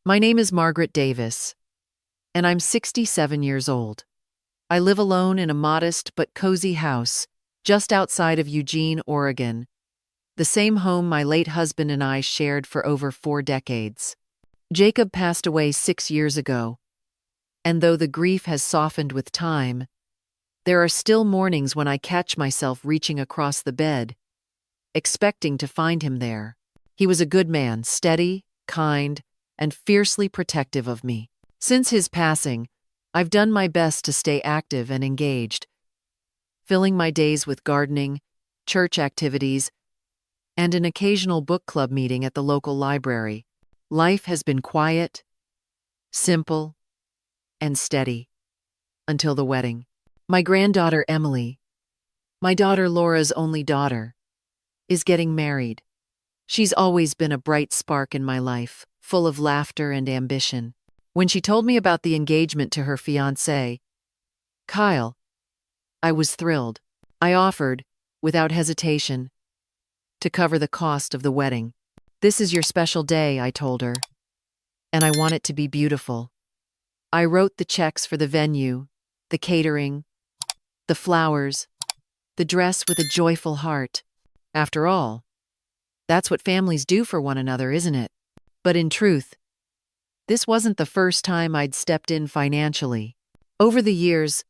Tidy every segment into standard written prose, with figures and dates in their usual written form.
My name is Margaret Davis, and I'm 67 years old. I live alone in a modest but cozy house just outside of Eugene, Oregon, the same home my late husband and I shared for over 4 decades. Jacob passed away 6 years ago, and though the grief has softened with time, there are still mornings when I catch myself reaching across the bed, expecting to find him there. He was a good man, steady, kind, and fiercely protective of me. Since his passing, I've done my best to stay active and engaged, filling my days with gardening, church activities, and an occasional book club meeting at the local library. Life has been quiet, simple, and steady until the wedding. My granddaughter Emily, my daughter Laura's only daughter, is getting married. She's always been a bright spark in my life, full of laughter and ambition. When she told me about the engagement to her fiancé, Kyle, I was thrilled. I offered, without hesitation, to cover the cost of the wedding. "This is your special day," I told her, "and I want it to be beautiful." I wrote the checks for the venue, the catering, the flowers, the dress with a joyful heart. After all, that's what families do for one another, isn't it? But in truth, this wasn't the first time I'd stepped in financially. Over the years,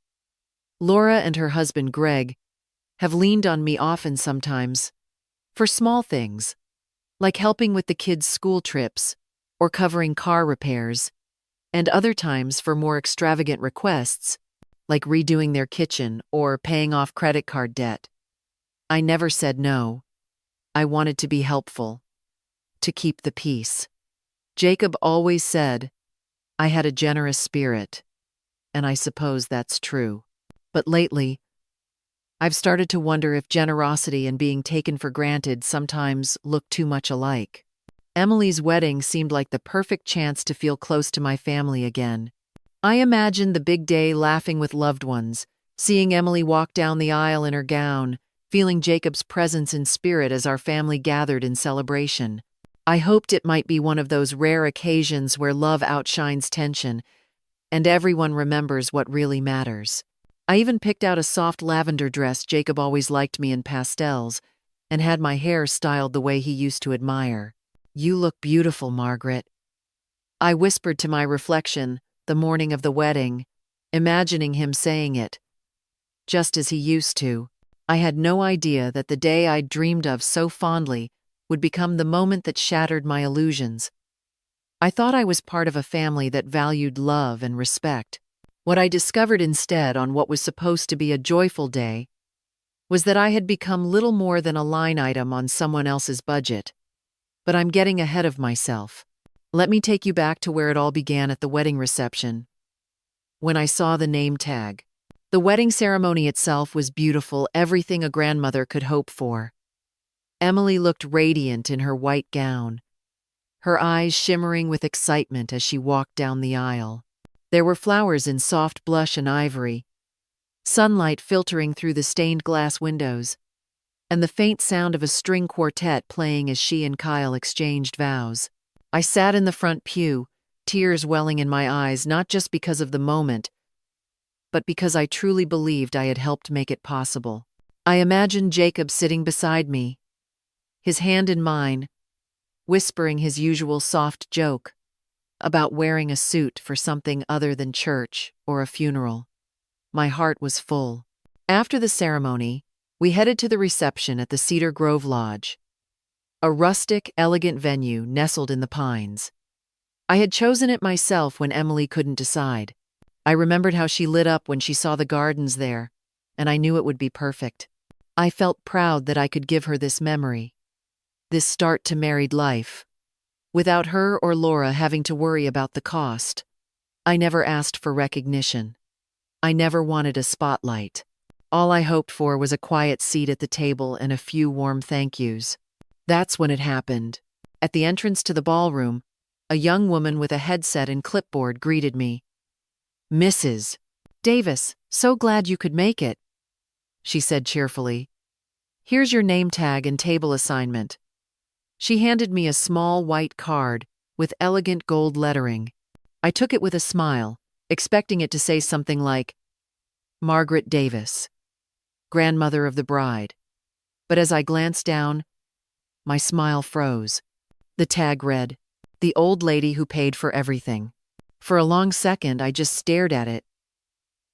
Laura and her husband Greg have leaned on me often sometimes for small things, like helping with the kids' school trips or covering car repairs, and other times for more extravagant requests, like redoing their kitchen or paying off credit card debt. I never said no. I wanted to be helpful, to keep the peace. Jacob always said I had a generous spirit, and I suppose that's true. But lately, I've started to wonder if generosity and being taken for granted sometimes look too much alike. Emily's wedding seemed like the perfect chance to feel close to my family again. I imagined the big day laughing with loved ones, seeing Emily walk down the aisle in her gown, feeling Jacob's presence in spirit as our family gathered in celebration. I hoped it might be one of those rare occasions where love outshines tension, and everyone remembers what really matters. I even picked out a soft lavender dress. Jacob always liked me in pastels, and had my hair styled the way he used to admire. "You look beautiful, Margaret," I whispered to my reflection the morning of the wedding, imagining him saying it, just as he used to. I had no idea that the day I'd dreamed of so fondly would become the moment that shattered my illusions. I thought I was part of a family that valued love and respect. What I discovered instead on what was supposed to be a joyful day was that I had become little more than a line item on someone else's budget. But I'm getting ahead of myself. Let me take you back to where it all began at the wedding reception, when I saw the name tag. The wedding ceremony itself was beautiful, everything a grandmother could hope for. Emily looked radiant in her white gown, her eyes shimmering with excitement as she walked down the aisle. There were flowers in soft blush and ivory, sunlight filtering through the stained glass windows, and the faint sound of a string quartet playing as she and Kyle exchanged vows. I sat in the front pew, tears welling in my eyes, not just because of the moment, but because I truly believed I had helped make it possible. I imagined Jacob sitting beside me, his hand in mine, whispering his usual soft joke about wearing a suit for something other than church or a funeral. My heart was full. After the ceremony, we headed to the reception at the Cedar Grove Lodge, a rustic, elegant venue nestled in the pines. I had chosen it myself when Emily couldn't decide. I remembered how she lit up when she saw the gardens there, and I knew it would be perfect. I felt proud that I could give her this memory, this start to married life, without her or Laura having to worry about the cost. I never asked for recognition. I never wanted a spotlight. All I hoped for was a quiet seat at the table and a few warm thank yous. That's when it happened. At the entrance to the ballroom, a young woman with a headset and clipboard greeted me. "Mrs. Davis, so glad you could make it," she said cheerfully. "Here's your name tag and table assignment." She handed me a small white card with elegant gold lettering. I took it with a smile, expecting it to say something like, Margaret Davis, grandmother of the bride. But as I glanced down, my smile froze. The tag read, the old lady who paid for everything. For a long second, I just stared at it,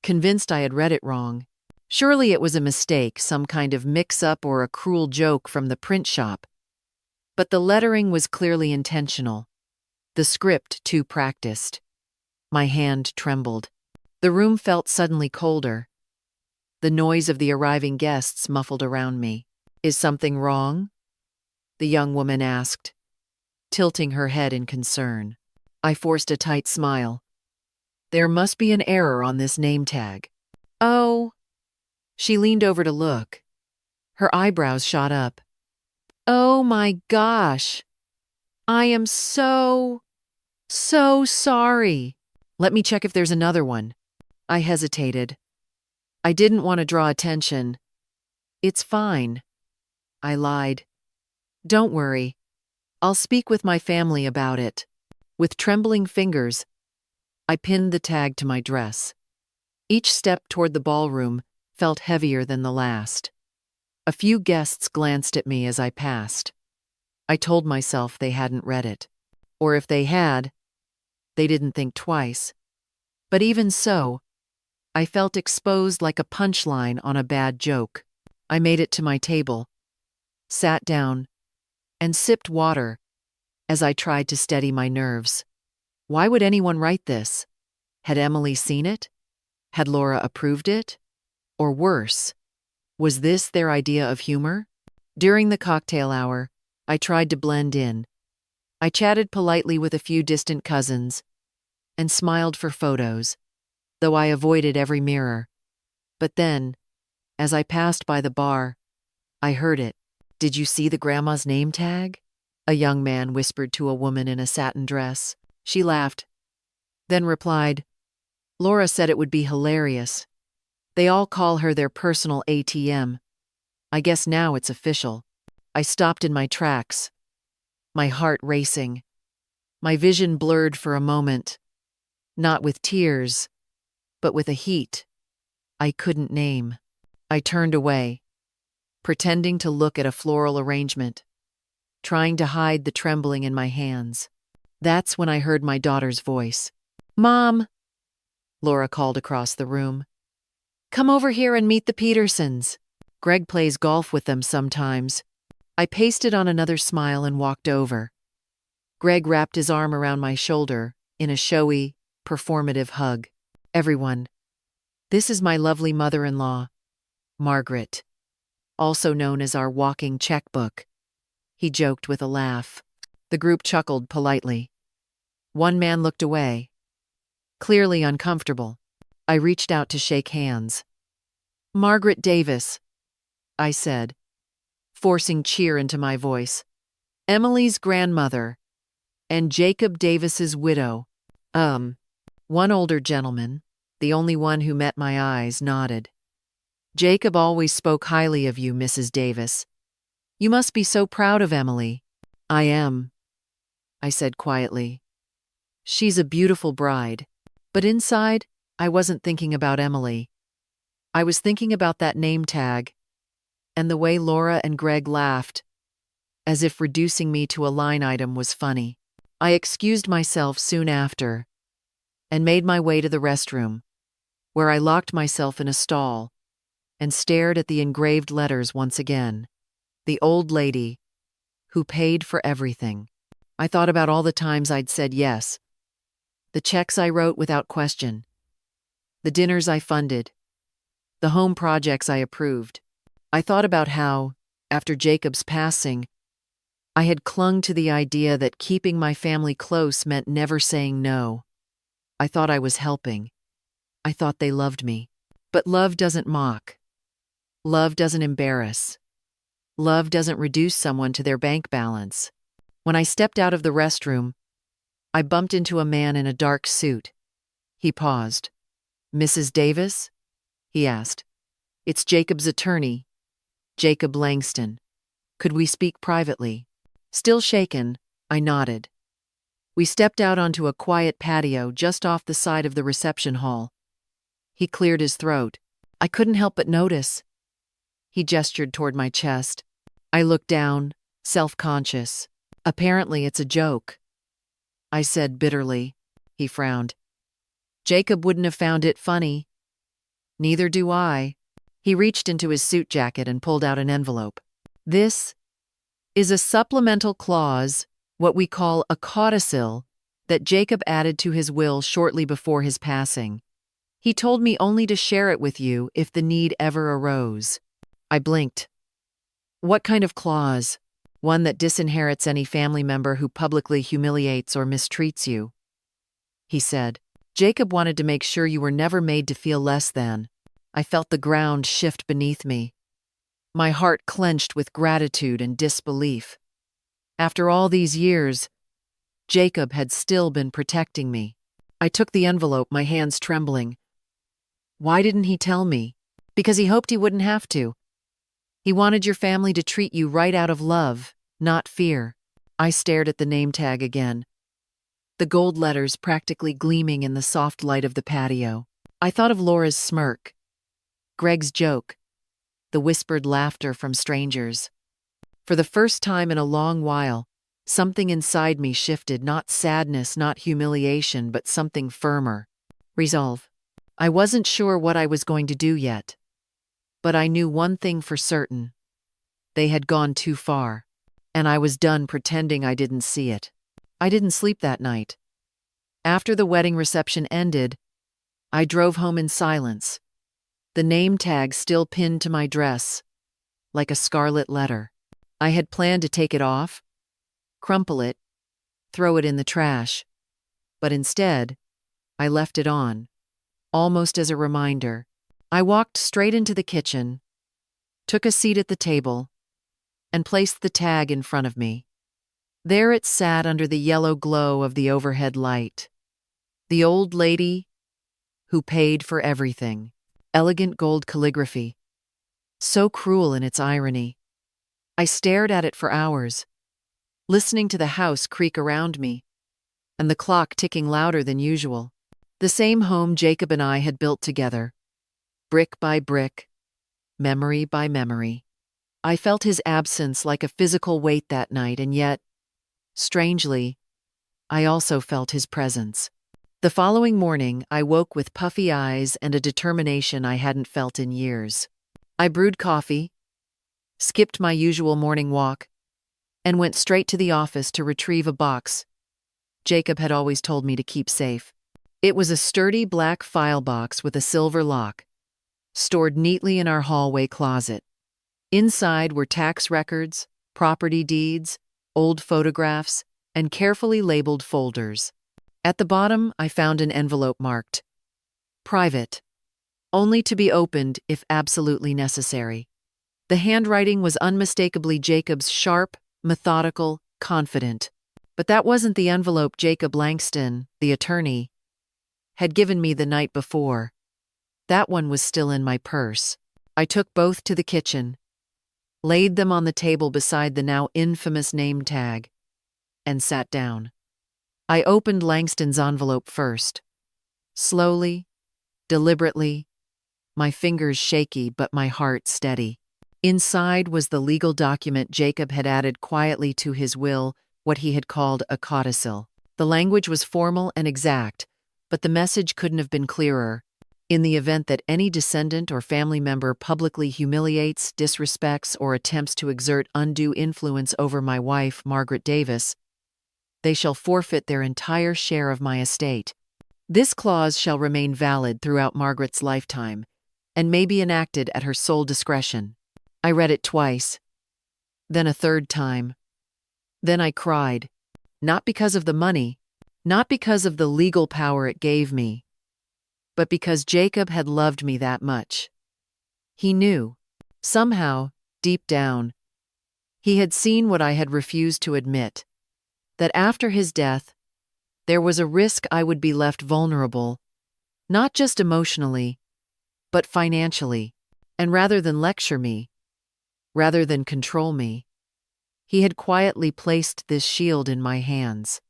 convinced I had read it wrong. Surely it was a mistake, some kind of mix-up or a cruel joke from the print shop. But the lettering was clearly intentional. The script too practiced. My hand trembled. The room felt suddenly colder. The noise of the arriving guests muffled around me. Is something wrong? The young woman asked, tilting her head in concern. I forced a tight smile. There must be an error on this name tag. Oh. She leaned over to look. Her eyebrows shot up. Oh my gosh. I am so sorry. Let me check if there's another one. I hesitated. I didn't want to draw attention. It's fine. I lied. Don't worry. I'll speak with my family about it. With trembling fingers, I pinned the tag to my dress. Each step toward the ballroom felt heavier than the last. A few guests glanced at me as I passed. I told myself they hadn't read it. Or if they had, they didn't think twice. But even so, I felt exposed like a punchline on a bad joke. I made it to my table, sat down, and sipped water as I tried to steady my nerves. Why would anyone write this? Had Emily seen it? Had Laura approved it? Or worse, was this their idea of humor? During the cocktail hour, I tried to blend in. I chatted politely with a few distant cousins and smiled for photos, though I avoided every mirror. But then, as I passed by the bar, I heard it. Did you see the grandma's name tag? A young man whispered to a woman in a satin dress. She laughed, then replied, Laura said it would be hilarious. They all call her their personal ATM. I guess now it's official. I stopped in my tracks, my heart racing. My vision blurred for a moment, not with tears, but with a heat I couldn't name. I turned away, pretending to look at a floral arrangement, trying to hide the trembling in my hands. That's when I heard my daughter's voice. Mom, Laura called across the room. Come over here and meet the Petersons. Greg plays golf with them sometimes. I pasted on another smile and walked over. Greg wrapped his arm around my shoulder in a showy, performative hug. Everyone, this is my lovely mother-in-law, Margaret, also known as our walking checkbook. He joked with a laugh. The group chuckled politely. One man looked away, clearly uncomfortable. I reached out to shake hands. Margaret Davis, I said, forcing cheer into my voice. Emily's grandmother, and Jacob Davis's widow. One older gentleman, the only one who met my eyes, nodded. Jacob always spoke highly of you, Mrs. Davis. You must be so proud of Emily. I am, I said quietly. She's a beautiful bride. But inside, I wasn't thinking about Emily. I was thinking about that name tag, and the way Laura and Greg laughed, as if reducing me to a line item was funny. I excused myself soon after, and made my way to the restroom, where I locked myself in a stall and stared at the engraved letters once again. The old lady who paid for everything. I thought about all the times I'd said yes, the checks I wrote without question, the dinners I funded, the home projects I approved. I thought about how, after Jacob's passing, I had clung to the idea that keeping my family close meant never saying no. I thought I was helping. I thought they loved me. But love doesn't mock. Love doesn't embarrass. Love doesn't reduce someone to their bank balance. When I stepped out of the restroom, I bumped into a man in a dark suit. He paused. Mrs. Davis? He asked. It's Jacob's attorney, Jacob Langston. Could we speak privately? Still shaken, I nodded. We stepped out onto a quiet patio just off the side of the reception hall. He cleared his throat. I couldn't help but notice. He gestured toward my chest. I looked down, self-conscious. Apparently it's a joke, I said bitterly. He frowned. Jacob wouldn't have found it funny. Neither do I. He reached into his suit jacket and pulled out an envelope. This is a supplemental clause, what we call a codicil, that Jacob added to his will shortly before his passing. He told me only to share it with you if the need ever arose. I blinked. What kind of clause? One that disinherits any family member who publicly humiliates or mistreats you. He said, Jacob wanted to make sure you were never made to feel less than. I felt the ground shift beneath me. My heart clenched with gratitude and disbelief. After all these years, Jacob had still been protecting me. I took the envelope, my hands trembling. Why didn't he tell me? Because he hoped he wouldn't have to. He wanted your family to treat you right out of love, not fear. I stared at the name tag again, the gold letters practically gleaming in the soft light of the patio. I thought of Laura's smirk, Greg's joke, the whispered laughter from strangers. For the first time in a long while, something inside me shifted, not sadness, not humiliation, but something firmer. Resolve. I wasn't sure what I was going to do yet, but I knew one thing for certain. They had gone too far, and I was done pretending I didn't see it. I didn't sleep that night. After the wedding reception ended, I drove home in silence, the name tag still pinned to my dress, like a scarlet letter. I had planned to take it off, crumple it, throw it in the trash, but instead, I left it on, almost as a reminder. I walked straight into the kitchen, took a seat at the table, and placed the tag in front of me. There it sat under the yellow glow of the overhead light. The old lady who paid for everything. Elegant gold calligraphy. So cruel in its irony. I stared at it for hours, listening to the house creak around me, and the clock ticking louder than usual. The same home Jacob and I had built together, brick by brick, memory by memory. I felt his absence like a physical weight that night, and yet, strangely, I also felt his presence. The following morning, I woke with puffy eyes and a determination I hadn't felt in years. I brewed coffee, skipped my usual morning walk, and went straight to the office to retrieve a box Jacob had always told me to keep safe. It was a sturdy black file box with a silver lock, stored neatly in our hallway closet. Inside were tax records, property deeds, old photographs, and carefully labeled folders. At the bottom, I found an envelope marked private, only to be opened if absolutely necessary. The handwriting was unmistakably Jacob's, sharp, methodical, confident. But that wasn't the envelope Jacob Langston, the attorney, had given me the night before. That one was still in my purse. I took both to the kitchen, laid them on the table beside the now infamous name tag, and sat down. I opened Langston's envelope first. Slowly, deliberately, my fingers shaky but my heart steady. Inside was the legal document Jacob had added quietly to his will, what he had called a codicil. The language was formal and exact, but the message couldn't have been clearer. In the event that any descendant or family member publicly humiliates, disrespects, or attempts to exert undue influence over my wife, Margaret Davis, they shall forfeit their entire share of my estate. This clause shall remain valid throughout Margaret's lifetime, and may be enacted at her sole discretion. I read it twice, then a third time. Then I cried, not because of the money, not because of the legal power it gave me, but because Jacob had loved me that much. He knew, somehow, deep down, he had seen what I had refused to admit, that after his death, there was a risk I would be left vulnerable, not just emotionally, but financially, and rather than lecture me, rather than control me, he had quietly placed this shield in my hands.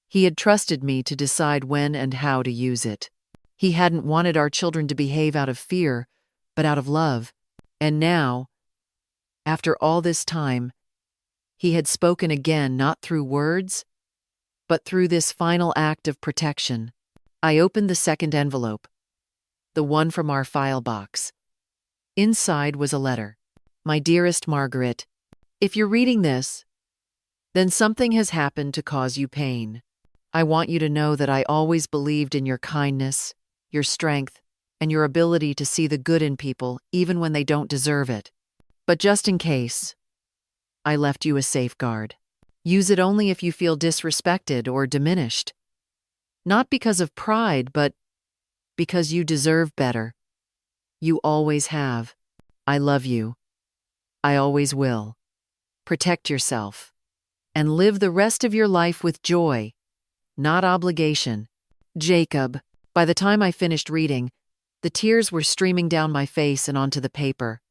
He had trusted me to decide when and how to use it. He hadn't wanted our children to behave out of fear, but out of love. And now, after all this time, he had spoken again, not through words, but through this final act of protection. I opened the second envelope, the one from our file box. Inside was a letter. My dearest Margaret, if you're reading this, then something has happened to cause you pain. I want you to know that I always believed in your kindness, your strength, and your ability to see the good in people even when they don't deserve it. But just in case, I left you a safeguard. Use it only if you feel disrespected or diminished. Not because of pride, but because you deserve better. You always have. I love you. I always will. Protect yourself. And live the rest of your life with joy, not obligation. Jacob. By the time I finished reading, the tears were streaming down my face and onto the paper.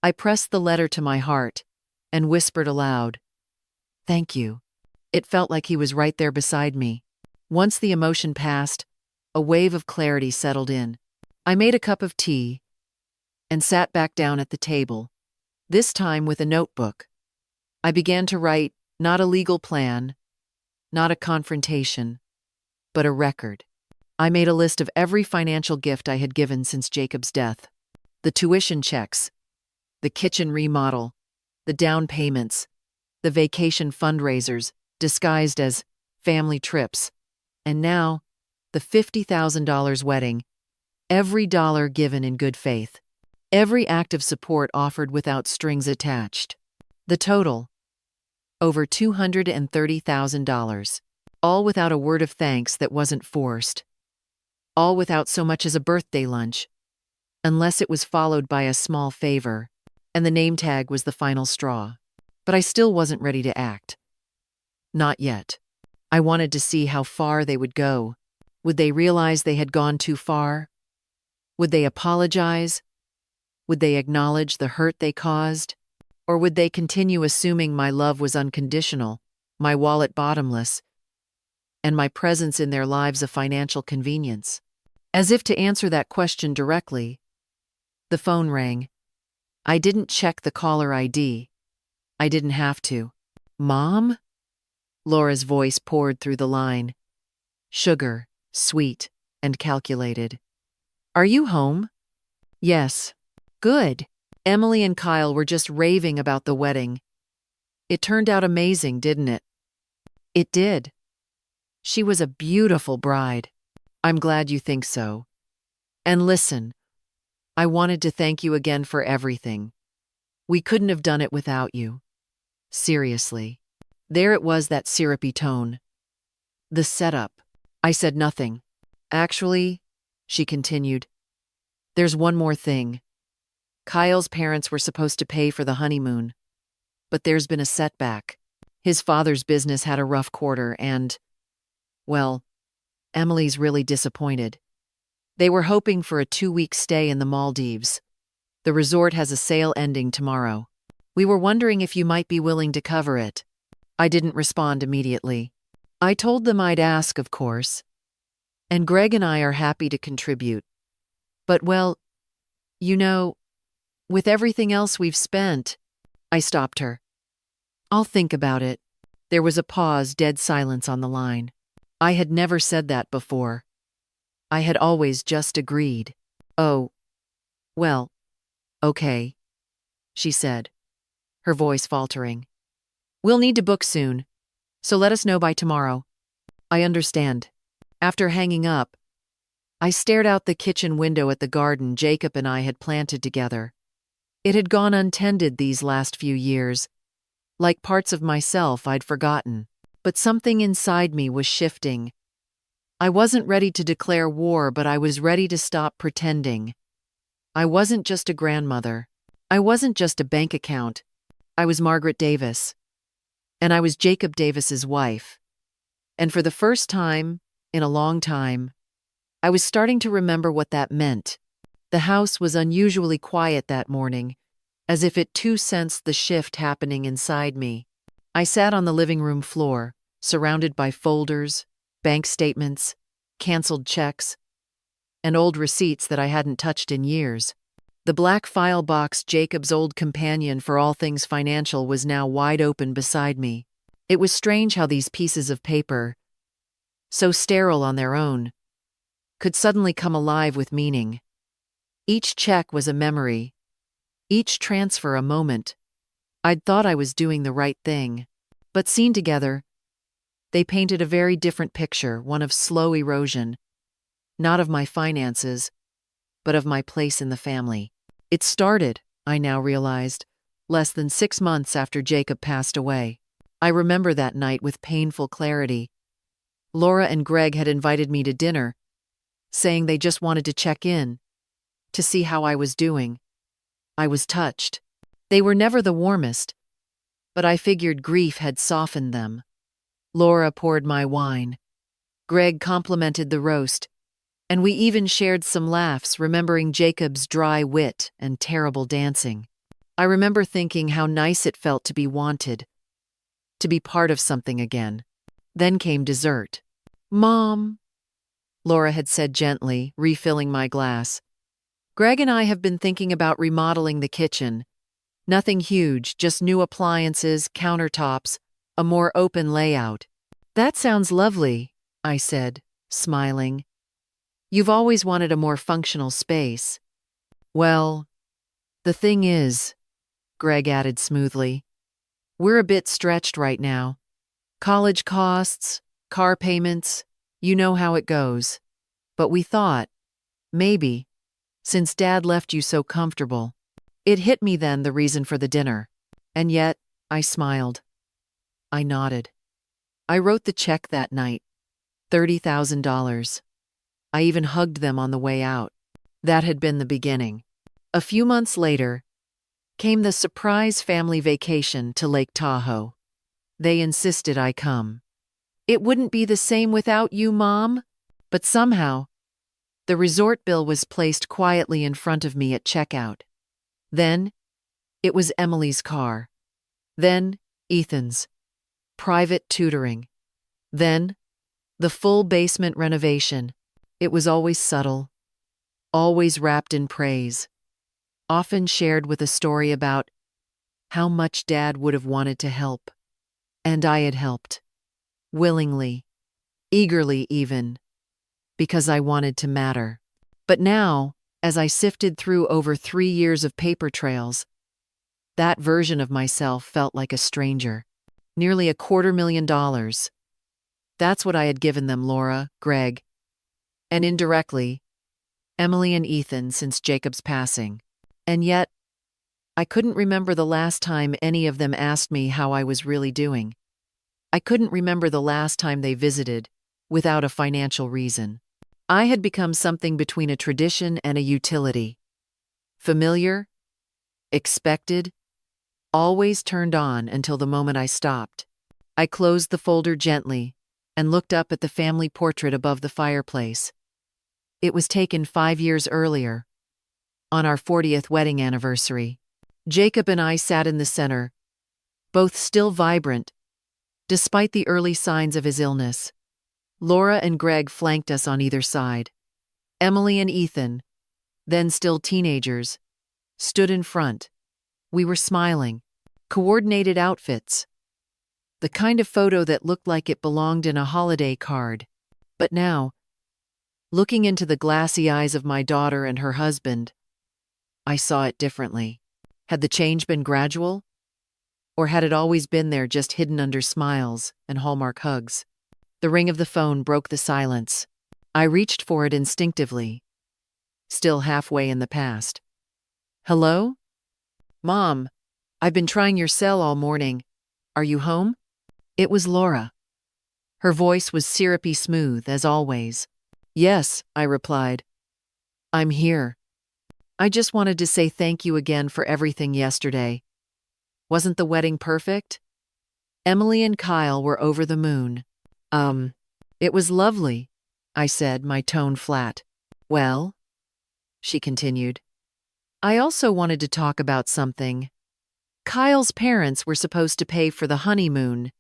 I pressed the letter to my heart and whispered aloud, "Thank you." It felt like he was right there beside me. Once the emotion passed, a wave of clarity settled in. I made a cup of tea and sat back down at the table, this time with a notebook. I began to write, not a legal plan, not a confrontation, but a record. I made a list of every financial gift I had given since Jacob's death. The tuition checks, the kitchen remodel, the down payments, the vacation fundraisers disguised as family trips, and now the $50,000 wedding, every dollar given in good faith, every act of support offered without strings attached. The total, over $230,000, all without a word of thanks that wasn't forced, all without so much as a birthday lunch, unless it was followed by a small favor, and the name tag was the final straw. But I still wasn't ready to act. Not yet. I wanted to see how far they would go. Would they realize they had gone too far? Would they apologize? Would they acknowledge the hurt they caused? Or would they continue assuming my love was unconditional, my wallet bottomless, and my presence in their lives a financial convenience? As if to answer that question directly, the phone rang. I didn't check the caller ID. I didn't have to. "Mom?" Laura's voice poured through the line. Sugar, sweet, and calculated. "Are you home?" "Yes." "Good." Emily and Kyle were just raving about the wedding. It turned out amazing, didn't it? It did. She was a beautiful bride. I'm glad you think so. And listen, I wanted to thank you again for everything. We couldn't have done it without you. Seriously. There it was, that syrupy tone. The setup. I said nothing. "Actually," she continued, "there's one more thing. Kyle's parents were supposed to pay for the honeymoon, but there's been a setback. His father's business had a rough quarter and, well, Emily's really disappointed. They were hoping for a 2-week stay in the Maldives. The resort has a sale ending tomorrow. We were wondering if you might be willing to cover it." I didn't respond immediately. I told them I'd ask, of course. And Greg and I are happy to contribute. But, well, you know, with everything else we've spent, I stopped her. "I'll think about it." There was a pause, dead silence on the line. I had never said that before. I had always just agreed. "Oh, well, okay," she said, her voice faltering. "We'll need to book soon, so let us know by tomorrow." "I understand." After hanging up, I stared out the kitchen window at the garden Jacob and I had planted together. It had gone untended these last few years, like parts of myself I'd forgotten. But something inside me was shifting. I wasn't ready to declare war, but I was ready to stop pretending. I wasn't just a grandmother. I wasn't just a bank account. I was Margaret Davis. And I was Jacob Davis's wife. And for the first time, in a long time, I was starting to remember what that meant. The house was unusually quiet that morning, as if it too sensed the shift happening inside me. I sat on the living room floor, surrounded by folders, bank statements, canceled checks, and old receipts that I hadn't touched in years. The black file box, Jacob's old companion for all things financial, was now wide open beside me. It was strange how these pieces of paper, so sterile on their own, could suddenly come alive with meaning. Each check was a memory, each transfer a moment. I'd thought I was doing the right thing, but seen together, they painted a very different picture, one of slow erosion, not of my finances, but of my place in the family. It started, I now realized, less than 6 months after Jacob passed away. I remember that night with painful clarity. Laura and Greg had invited me to dinner, saying they just wanted to check in, to see how I was doing. I was touched. They were never the warmest, but I figured grief had softened them. Laura poured my wine. Greg complimented the roast, and we even shared some laughs, remembering Jacob's dry wit and terrible dancing. I remember thinking how nice it felt to be wanted, to be part of something again. Then came dessert. "Mom," Laura had said gently, refilling my glass. "Greg and I have been thinking about remodeling the kitchen. Nothing huge, just new appliances, countertops, a more open layout." "That sounds lovely," I said, smiling. "You've always wanted a more functional space." "Well, the thing is," Greg added smoothly, "we're a bit stretched right now. College costs, car payments, you know how it goes. But we thought, maybe, since Dad left you so comfortable." It hit me then, the reason for the dinner. And yet, I smiled. I nodded. I wrote the check that night, $30,000. I even hugged them on the way out. That had been the beginning. A few months later, came the surprise family vacation to Lake Tahoe. They insisted I come. "It wouldn't be the same without you, Mom." But somehow, the resort bill was placed quietly in front of me at checkout. Then, it was Emily's car. Then, Ethan's. Private tutoring. Then, the full basement renovation. It was always subtle, always wrapped in praise, often shared with a story about how much Dad would have wanted to help. And I had helped. Willingly, eagerly even, because I wanted to matter. But now, as I sifted through over 3 years of paper trails, that version of myself felt like a stranger. Nearly $250,000. That's what I had given them, Laura, Greg, and indirectly, Emily and Ethan since Jacob's passing. And yet, I couldn't remember the last time any of them asked me how I was really doing. I couldn't remember the last time they visited, without a financial reason. I had become something between a tradition and a utility. Familiar, expected, always turned on until the moment I stopped. I closed the folder gently and looked up at the family portrait above the fireplace. It was taken 5 years earlier, on our 40th wedding anniversary. Jacob and I sat in the center, both still vibrant, despite the early signs of his illness. Laura and Greg flanked us on either side. Emily and Ethan, then still teenagers, stood in front. We were smiling. Coordinated outfits. The kind of photo that looked like it belonged in a holiday card. But now, looking into the glassy eyes of my daughter and her husband, I saw it differently. Had the change been gradual? Or had it always been there, just hidden under smiles and Hallmark hugs? The ring of the phone broke the silence. I reached for it instinctively, still halfway in the past. "Hello? Mom, I've been trying your cell all morning. Are you home?" It was Laura. Her voice was syrupy smooth, as always. "Yes," I replied. "I'm here. I just wanted to say thank you again for everything yesterday. Wasn't the wedding perfect?" Emily and Kyle were over the moon. It was lovely," I said, my tone flat. "Well," she continued, "I also wanted to talk about something. Kyle's parents were supposed to pay for the honeymoon.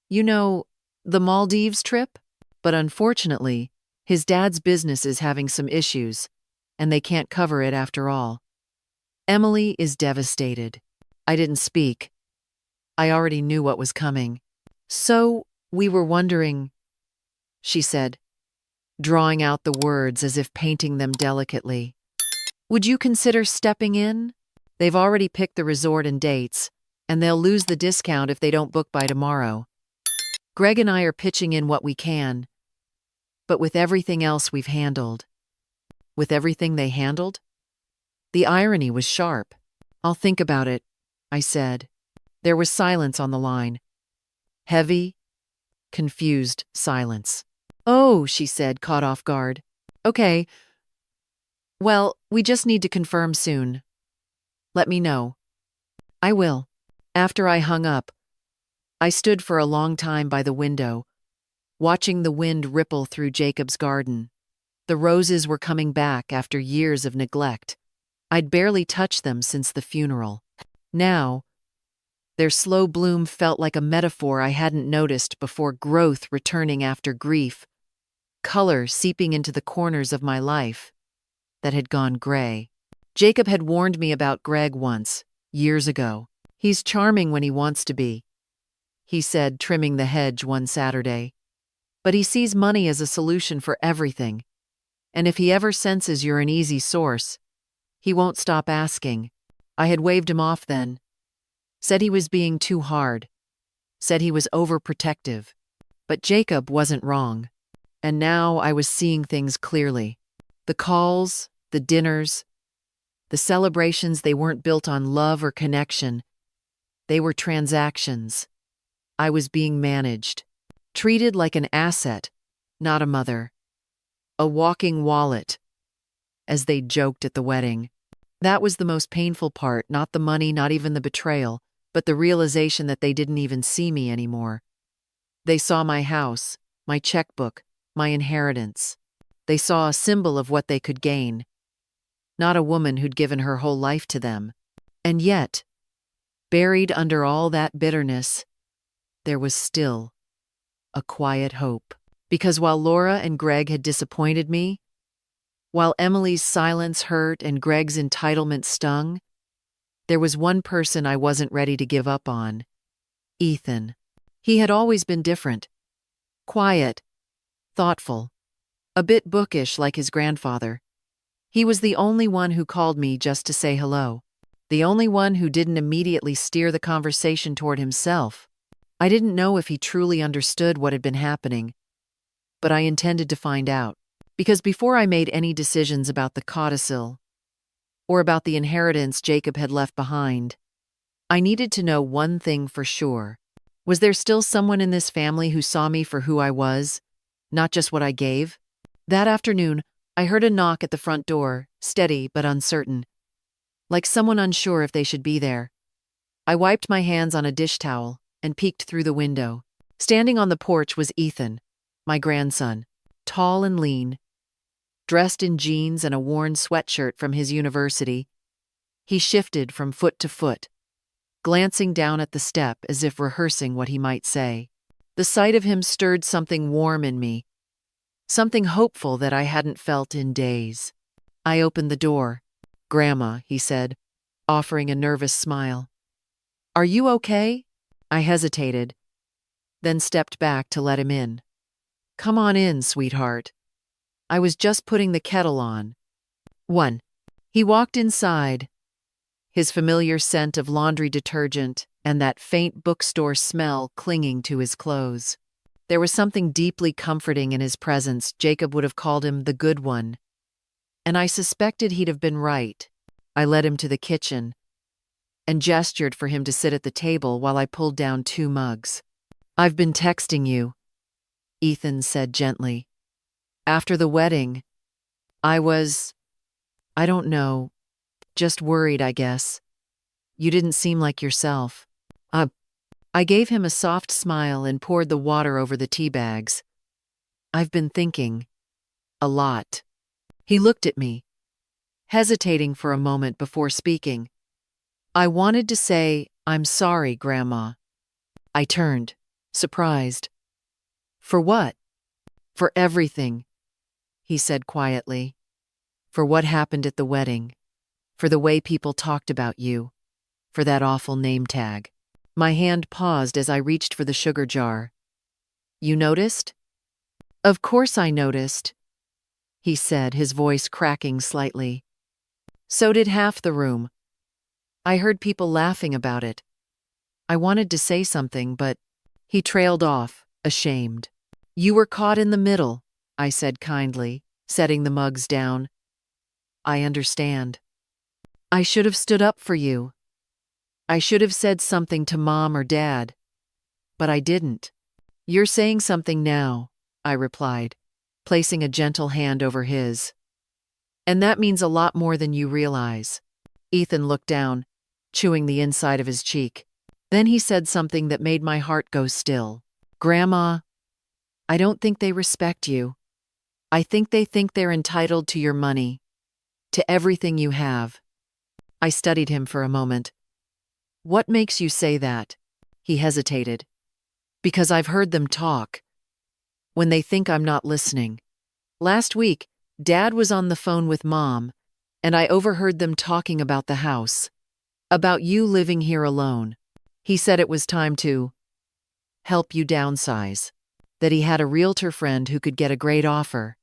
You know, The Maldives trip? But unfortunately, his dad's business is having some issues, and they can't cover it after all. Emily is devastated. I didn't speak. I already knew what was coming. So, we were wondering, she said, drawing out the words as if painting them delicately. Would you consider stepping in? They've already picked the resort and dates, and they'll lose the discount if they don't book by tomorrow. Greg and I are pitching in what we can, but with everything else we've handled. With everything they handled? The irony was sharp. I'll think about it, I said. There was silence on the line. Heavy, confused silence. Oh, she said, caught off guard. Okay. Well, we just need to confirm soon. Let me know. I will. After I hung up, I stood for a long time by the window, watching the wind ripple through Jacob's garden. The roses were coming back after years of neglect. I'd barely touched them since the funeral. Now, their slow bloom felt like a metaphor I hadn't noticed before, growth returning after grief, color seeping into the corners of my life that had gone gray. Jacob had warned me about Greg once, years ago. He's charming when he wants to be, he said, trimming the hedge one Saturday. But he sees money as a solution for everything. And if he ever senses you're an easy source, he won't stop asking. I had waved him off then. Said he was being too hard. Said he was overprotective. But Jacob wasn't wrong. And now I was seeing things clearly. The calls, the dinners, the celebrations, they weren't built on love or connection. They were transactions. I was being managed, treated like an asset, not a mother. A walking wallet, as they joked at the wedding. That was the most painful part, not the money, not even the betrayal, but the realization that they didn't even see me anymore. They saw my house, my checkbook, my inheritance. They saw a symbol of what they could gain, not a woman who'd given her whole life to them. And yet, buried under all that bitterness, there was still a quiet hope. Because while Laura and Greg had disappointed me, while Emily's silence hurt and Greg's entitlement stung, there was one person I wasn't ready to give up on. Ethan. He had always been different. Quiet, thoughtful, a bit bookish like his grandfather. He was the only one who called me just to say hello. The only one who didn't immediately steer the conversation toward himself. I didn't know if he truly understood what had been happening, but I intended to find out. Because before I made any decisions about the codicil, or about the inheritance Jacob had left behind, I needed to know one thing for sure. Was there still someone in this family who saw me for who I was, not just what I gave? That afternoon, I heard a knock at the front door, steady but uncertain, like someone unsure if they should be there. I wiped my hands on a dish towel and peeked through the window. Standing on the porch was Ethan, my grandson, tall and lean, dressed in jeans and a worn sweatshirt from his university. He shifted from foot to foot, glancing down at the step as if rehearsing what he might say. The sight of him stirred something warm in me, something hopeful that I hadn't felt in days. I opened the door. "Grandma," he said, offering a nervous smile. "Are you okay?" I hesitated, then stepped back to let him in. "Come on in, sweetheart. I was just putting the kettle on." 1. He walked inside, his familiar scent of laundry detergent and that faint bookstore smell clinging to his clothes. There was something deeply comforting in his presence. Jacob would have called him the good one, and I suspected he'd have been right. I led him to the kitchen and gestured for him to sit at the table while I pulled down 2 mugs. "I've been texting you," Ethan said gently. "After the wedding, I don't know, just worried, I guess. You didn't seem like yourself." I gave him a soft smile and poured the water over the tea bags. "I've been thinking. A lot." He looked at me, hesitating for a moment before speaking. I wanted to say, "I'm sorry, Grandma." I turned, surprised. For what? For everything, he said quietly. For what happened at the wedding. For the way people talked about you. For that awful name tag. My hand paused as I reached for the sugar jar. You noticed? Of course I noticed, he said, his voice cracking slightly. So did half the room. I heard people laughing about it. I wanted to say something, but he trailed off, ashamed. You were caught in the middle, I said kindly, setting the mugs down. I understand. I should have stood up for you. I should have said something to Mom or Dad. But I didn't. You're saying something now, I replied, placing a gentle hand over his. And that means a lot more than you realize. Ethan looked down, chewing the inside of his cheek. Then he said something that made my heart go still. Grandma, I don't think they respect you. I think they think they're entitled to your money, to everything you have. I studied him for a moment. What makes you say that? He hesitated. Because I've heard them talk. When they think I'm not listening. Last week, Dad was on the phone with Mom, and I overheard them talking about the house. About you living here alone. He said it was time to help you downsize. That he had a realtor friend who could get a great offer.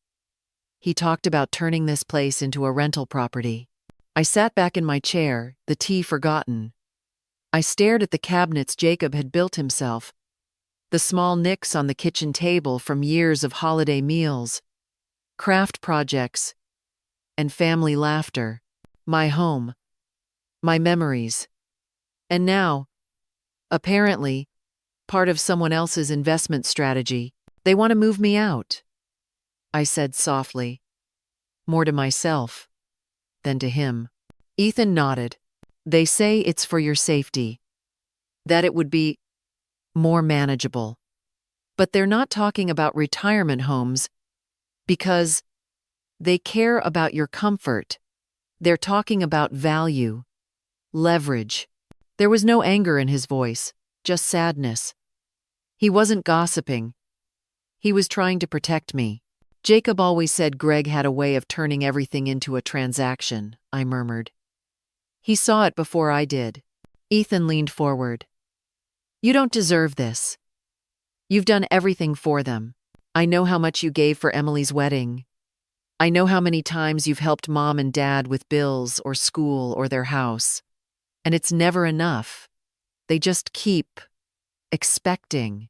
He talked about turning this place into a rental property. I sat back in my chair, the tea forgotten. I stared at the cabinets Jacob had built himself. The small nicks on the kitchen table from years of holiday meals, craft projects, and family laughter. My home. My memories. And now, apparently, part of someone else's investment strategy. They want to move me out. I said softly, more to myself than to him. Ethan nodded. They say it's for your safety. That it would be more manageable. But they're not talking about retirement homes because they care about your comfort. They're talking about value, leverage. There was no anger in his voice, just sadness. He wasn't gossiping. He was trying to protect me. Jacob always said Greg had a way of turning everything into a transaction, I murmured. He saw it before I did. Ethan leaned forward. You don't deserve this. You've done everything for them. I know how much you gave for Emily's wedding. I know how many times you've helped Mom and Dad with bills or school or their house. And it's never enough. They just keep expecting.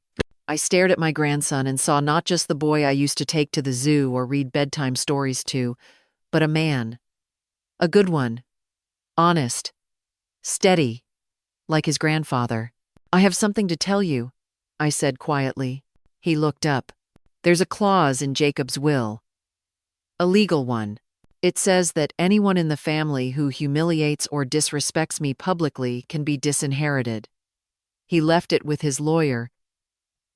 I stared at my grandson and saw not just the boy I used to take to the zoo or read bedtime stories to, but a man. A good one. Honest. Steady. Like his grandfather. I have something to tell you, I said quietly. He looked up. There's a clause in Jacob's will. A legal one. It says that anyone in the family who humiliates or disrespects me publicly can be disinherited. He left it with his lawyer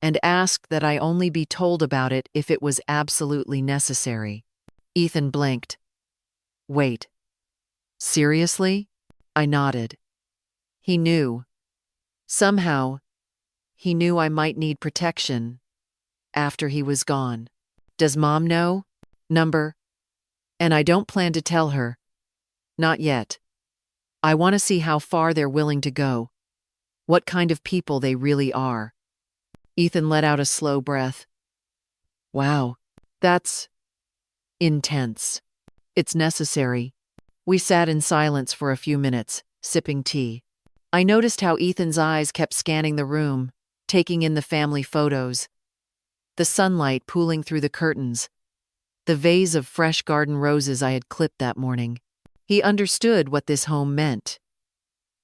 and asked that I only be told about it if it was absolutely necessary. Ethan blinked. Wait. Seriously? I nodded. He knew. Somehow, he knew I might need protection after he was gone. Does Mom know? Number? And I don't plan to tell her. Not yet. I want to see how far they're willing to go. What kind of people they really are. Ethan let out a slow breath. Wow, that's intense. It's necessary. We sat in silence for a few minutes, sipping tea. I noticed how Ethan's eyes kept scanning the room, taking in the family photos. The sunlight pooling through the curtains. The vase of fresh garden roses I had clipped that morning. He understood what this home meant.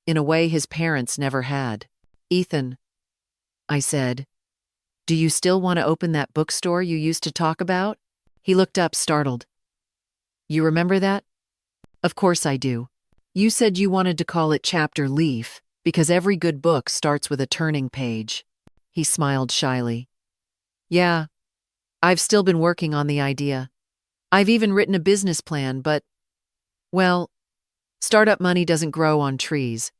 In a way his parents never had. Ethan, I said, do you still want to open that bookstore you used to talk about? He looked up, startled. You remember that? Of course I do. You said you wanted to call it Chapter Leaf, because every good book starts with a turning page. He smiled shyly. Yeah, I've still been working on the idea. I've even written a business plan, but, well, startup money doesn't grow on trees,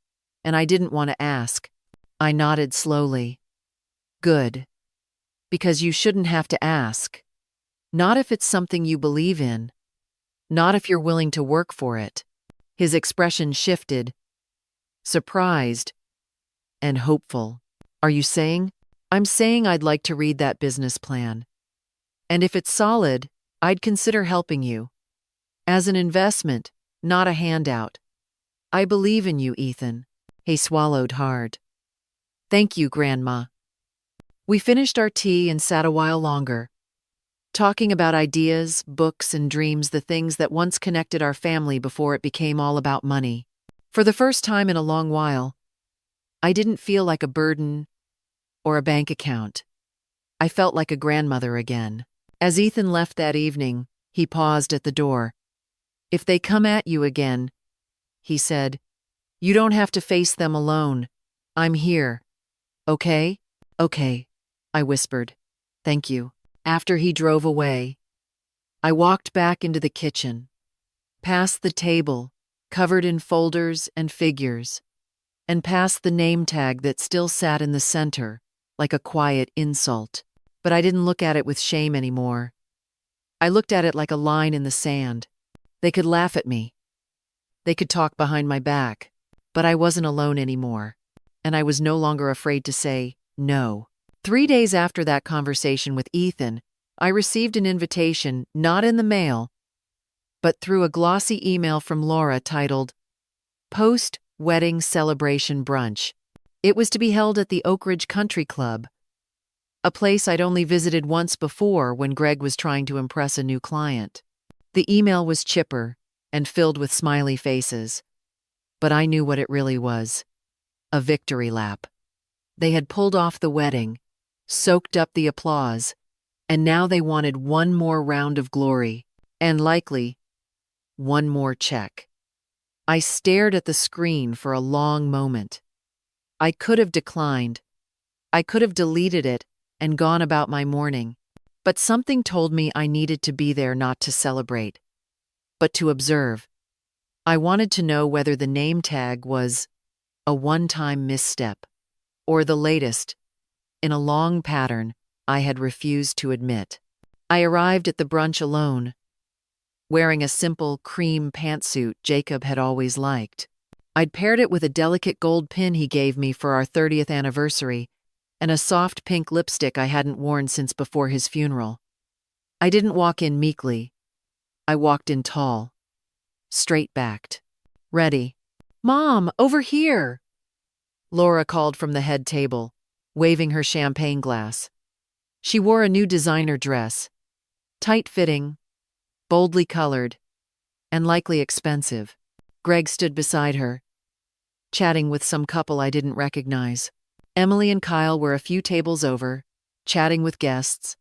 and I didn't want to ask. I nodded slowly. Good. Because you shouldn't have to ask. Not if it's something you believe in. Not if you're willing to work for it. His expression shifted, surprised and hopeful. Are you saying? I'm saying I'd like to read that business plan. And if it's solid, I'd consider helping you. As an investment, not a handout. I believe in you, Ethan. He swallowed hard. Thank you, Grandma. We finished our tea and sat a while longer, talking about ideas, books, and dreams, the things that once connected our family before it became all about money. For the first time in a long while, I didn't feel like a burden or a bank account. I felt like a grandmother again. As Ethan left that evening, he paused at the door. If they come at you again, he said, you don't have to face them alone. I'm here. Okay? Okay, I whispered. Thank you. After he drove away, I walked back into the kitchen, past the table, covered in folders and figures, and past the name tag that still sat in the center, like a quiet insult. But I didn't look at it with shame anymore. I looked at it like a line in the sand. They could laugh at me. They could talk behind my back, but I wasn't alone anymore, and I was no longer afraid to say no. 3 days after that conversation with Ethan, I received an invitation, not in the mail, but through a glossy email from Laura titled, Post-Wedding Celebration Brunch. It was to be held at the Oak Ridge Country Club, a place I'd only visited once before when Greg was trying to impress a new client. The email was chipper and filled with smiley faces, but I knew what it really was. A victory lap. They had pulled off the wedding, soaked up the applause, and now they wanted one more round of glory, and likely, one more check. I stared at the screen for a long moment. I could have declined. I could have deleted it and gone about my morning, but something told me I needed to be there, not to celebrate, but to observe. I wanted to know whether the name tag was a one-time misstep, or the latest in a long pattern I had refused to admit. I arrived at the brunch alone, wearing a simple cream pantsuit Jacob had always liked. I'd paired it with a delicate gold pin he gave me for our 30th anniversary and a soft pink lipstick I hadn't worn since before his funeral. I didn't walk in meekly. I walked in tall, straight-backed, ready. Mom, over here! Laura called from the head table, waving her champagne glass. She wore a new designer dress, tight-fitting, boldly colored, and likely expensive. Greg stood beside her, chatting with some couple I didn't recognize. Emily and Kyle were a few tables over, chatting with guests,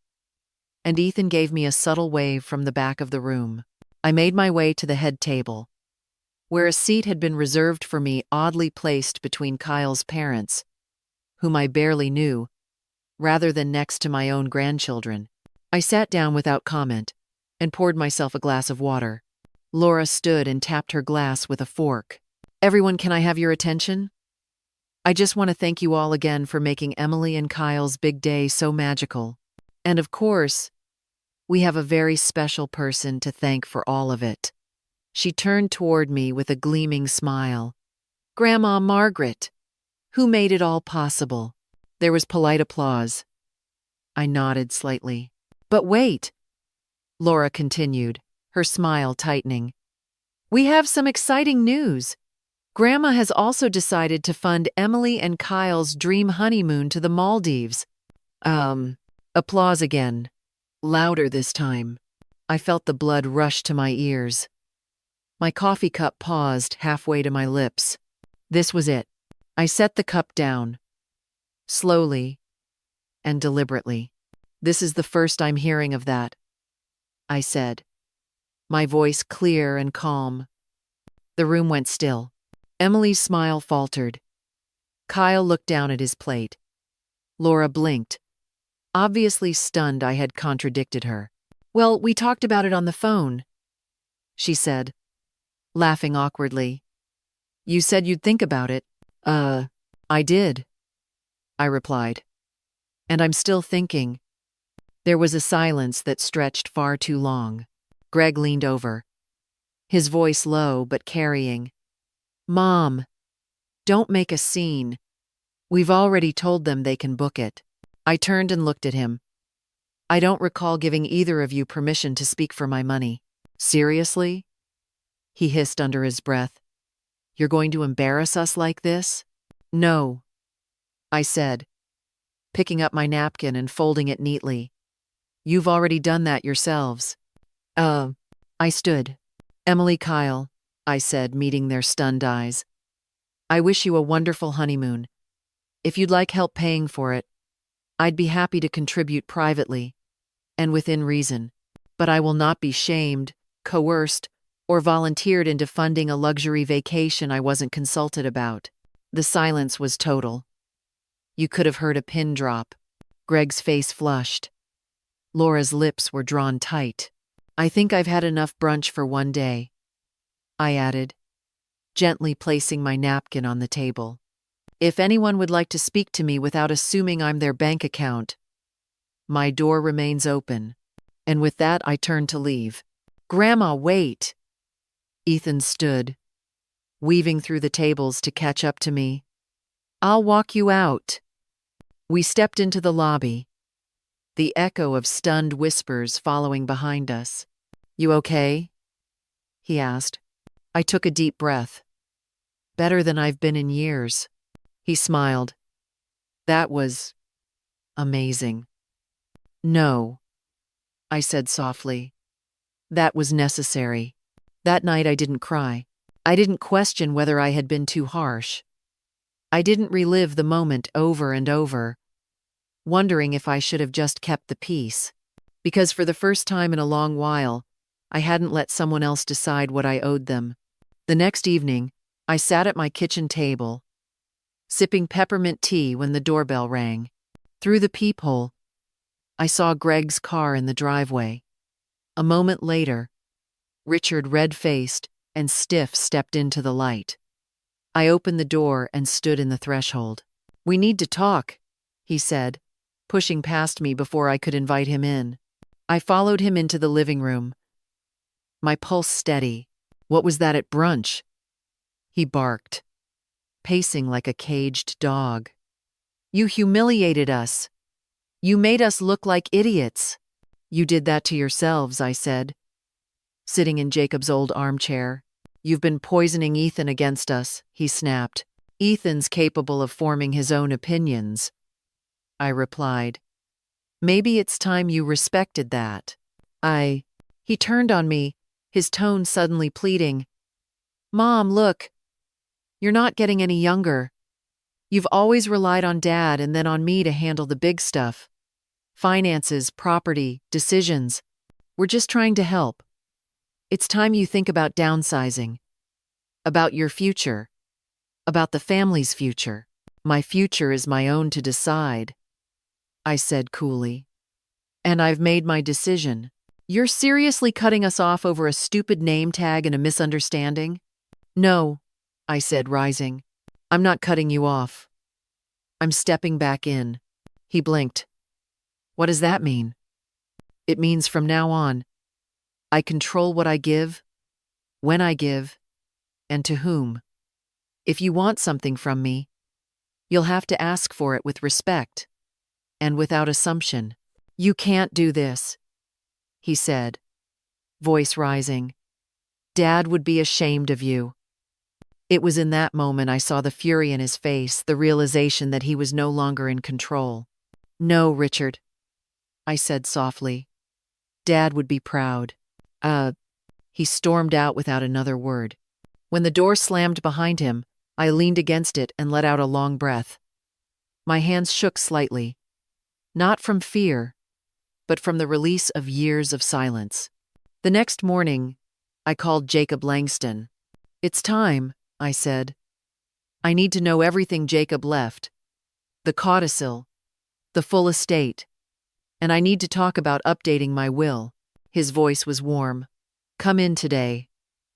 and Ethan gave me a subtle wave from the back of the room. I made my way to the head table, where a seat had been reserved for me, oddly placed between Kyle's parents, whom I barely knew, rather than next to my own grandchildren. I sat down without comment and poured myself a glass of water. Laura stood and tapped her glass with a fork. Everyone, can I have your attention? I just want to thank you all again for making Emily and Kyle's big day so magical. And of course, we have a very special person to thank for all of it. She turned toward me with a gleaming smile. Grandma Margaret, who made it all possible. There was polite applause. I nodded slightly. But wait, Laura continued, her smile tightening. We have some exciting news. Grandma has also decided to fund Emily and Kyle's dream honeymoon to the Maldives. Applause again. Louder this time. I felt the blood rush to my ears. My coffee cup paused halfway to my lips. This was it. I set the cup down, slowly and deliberately. This is the first I'm hearing of that, I said, my voice clear and calm. The room went still. Emily's smile faltered. Kyle looked down at his plate. Laura blinked, obviously stunned I had contradicted her. Well, we talked about it on the phone, she said, laughing awkwardly. You said you'd think about it. I did, I replied. And I'm still thinking. There was a silence that stretched far too long. Greg leaned over, his voice low but carrying. Mom, don't make a scene. We've already told them they can book it. I turned and looked at him. I don't recall giving either of you permission to speak for my money. Seriously? He hissed under his breath. You're going to embarrass us like this? No, I said, picking up my napkin and folding it neatly. You've already done that yourselves. I stood. Emily Kyle, I said, meeting their stunned eyes. I wish you a wonderful honeymoon. If you'd like help paying for it, I'd be happy to contribute privately and within reason, but I will not be shamed, coerced, or volunteered into funding a luxury vacation I wasn't consulted about. The silence was total. You could have heard a pin drop. Greg's face flushed. Laura's lips were drawn tight. I think I've had enough brunch for one day, I added, gently placing my napkin on the table. If anyone would like to speak to me without assuming I'm their bank account, my door remains open. And with that, I turned to leave. Grandma, wait! Ethan stood, weaving through the tables to catch up to me. I'll walk you out. We stepped into the lobby, the echo of stunned whispers following behind us. You okay? He asked. I took a deep breath. Better than I've been in years. He smiled. That was amazing. No, I said softly. That was necessary. That night I didn't cry. I didn't question whether I had been too harsh. I didn't relive the moment over and over, wondering if I should have just kept the peace. Because for the first time in a long while, I hadn't let someone else decide what I owed them. The next evening, I sat at my kitchen table, sipping peppermint tea when the doorbell rang. Through the peephole, I saw Greg's car in the driveway. A moment later, Richard, red-faced and stiff, stepped into the light. I opened the door and stood in the threshold. We need to talk, he said, pushing past me before I could invite him in. I followed him into the living room, my pulse steady. What was that at brunch? He barked, pacing like a caged dog. You humiliated us. You made us look like idiots. You did that to yourselves, I said, sitting in Jacob's old armchair. You've been poisoning Ethan against us, he snapped. Ethan's capable of forming his own opinions, I replied. Maybe it's time you respected that. He turned on me, his tone suddenly pleading. Mom, look. You're not getting any younger. You've always relied on Dad and then on me to handle the big stuff. Finances, property, decisions. We're just trying to help. It's time you think about downsizing. About your future. About the family's future. My future is my own to decide, I said coolly. And I've made my decision. You're seriously cutting us off over a stupid name tag and a misunderstanding? No, I said, rising. I'm not cutting you off. I'm stepping back in. He blinked. What does that mean? It means from now on, I control what I give, when I give, and to whom. If you want something from me, you'll have to ask for it with respect and without assumption. You can't do this, he said, voice rising. Dad would be ashamed of you. It was in that moment I saw the fury in his face, the realization that he was no longer in control. No, Richard, I said softly. Dad would be proud. He stormed out without another word. When the door slammed behind him, I leaned against it and let out a long breath. My hands shook slightly, not from fear, but from the release of years of silence. The next morning, I called Jacob Langston. It's time, I said. I need to know everything Jacob left. The codicil, the full estate, and I need to talk about updating my will. His voice was warm. Come in today.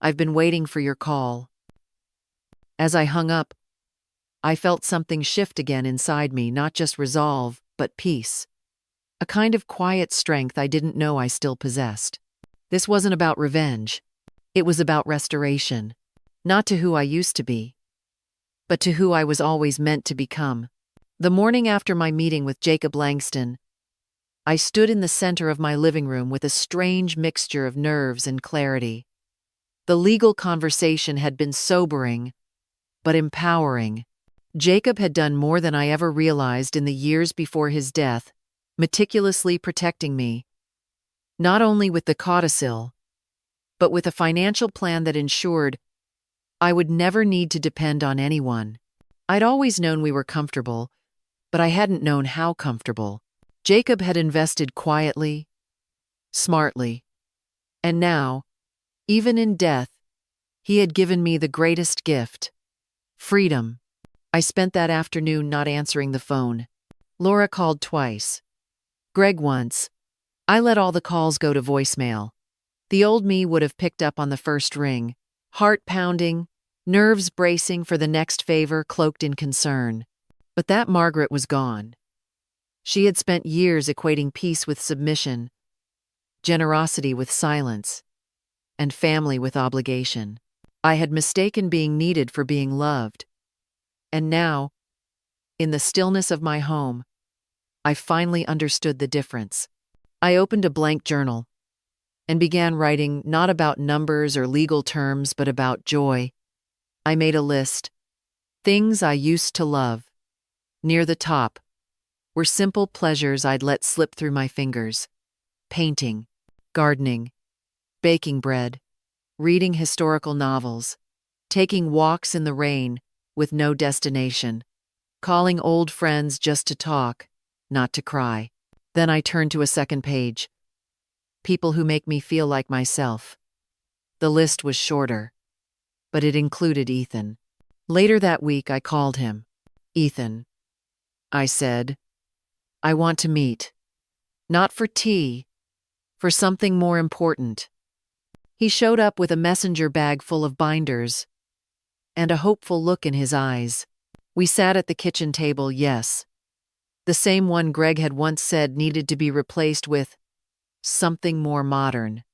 I've been waiting for your call. As I hung up, I felt something shift again inside me, not just resolve, but peace. a kind of quiet strength I didn't know I still possessed. This wasn't about revenge. It was about restoration. Not to who I used to be, but to who I was always meant to become. The morning after my meeting with Jacob Langston, I stood in the center of my living room with a strange mixture of nerves and clarity. The legal conversation had been sobering, but empowering. Jacob had done more than I ever realized in the years before his death, meticulously protecting me, not only with the codicil, but with a financial plan that ensured I would never need to depend on anyone. I'd always known we were comfortable, but I hadn't known how comfortable. Jacob had invested quietly, smartly, and now, even in death, he had given me the greatest gift: freedom. I spent that afternoon not answering the phone. Laura called twice. Greg once. I let all the calls go to voicemail. The old me would have picked up on the first ring, heart pounding, nerves bracing for the next favor cloaked in concern. But that Margaret was gone. She had spent years equating peace with submission, generosity with silence, and family with obligation. I had mistaken being needed for being loved. And now, in the stillness of my home, I finally understood the difference. I opened a blank journal and began writing not about numbers or legal terms, but about joy. I made a list. Things I used to love. Near the top were simple pleasures I'd let slip through my fingers: painting, gardening, baking bread, reading historical novels, taking walks in the rain with no destination, calling old friends just to talk, not to cry. Then I turned to a second page. People who make me feel like myself. The list was shorter, but it included Ethan. Later that week, I called him. "Ethan," I said, "I want to meet. Not for tea, for something more important." He showed up with a messenger bag full of binders and a hopeful look in his eyes. We sat at the kitchen table, yes, the same one Greg had once said needed to be replaced with something more modern,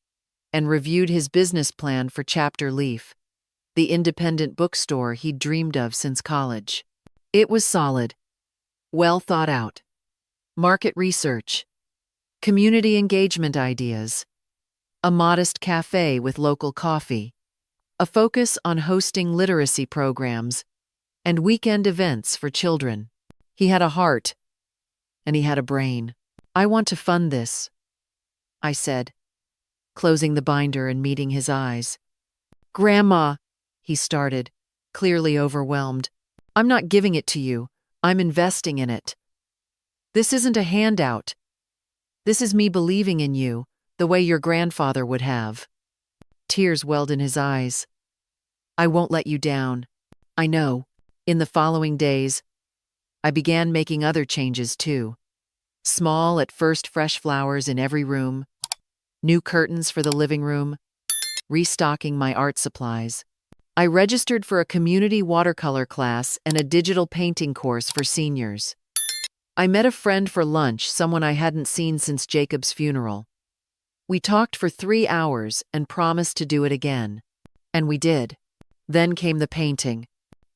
and reviewed his business plan for Chapter Leaf, the independent bookstore he'd dreamed of since college. It was solid, well thought out. Market research, community engagement ideas, a modest cafe with local coffee, a focus on hosting literacy programs, and weekend events for children. He had a heart, and he had a brain. "I want to fund this," I said, closing the binder and meeting his eyes. "Grandma," he started, clearly overwhelmed. "I'm not giving it to you. I'm investing in it. This isn't a handout. This is me believing in you, the way your grandfather would have." Tears welled in his eyes. "I won't let you down." I know. In the following days, I began making other changes too. Small at first, fresh flowers in every room, new curtains for the living room, restocking my art supplies. I registered for a community watercolor class and a digital painting course for seniors. I met a friend for lunch, someone I hadn't seen since Jacob's funeral. We talked for 3 hours and promised to do it again. And we did. Then came the painting.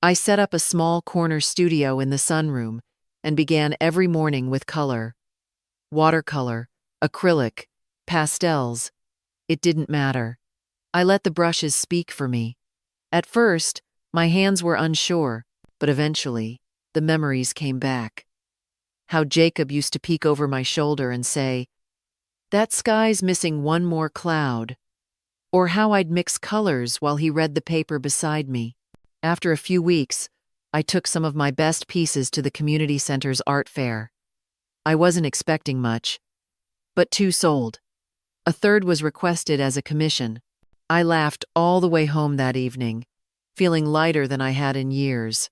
I set up a small corner studio in the sunroom and began every morning with color. Watercolor, acrylic, pastels. It didn't matter. I let the brushes speak for me. At first, my hands were unsure, but eventually, the memories came back. How Jacob used to peek over my shoulder and say, "That sky's missing one more cloud." Or how I'd mix colors while he read the paper beside me. After a few weeks, I took some of my best pieces to the community center's art fair. I wasn't expecting much, but 2 sold. A third was requested as a commission. I laughed all the way home that evening, feeling lighter than I had in years.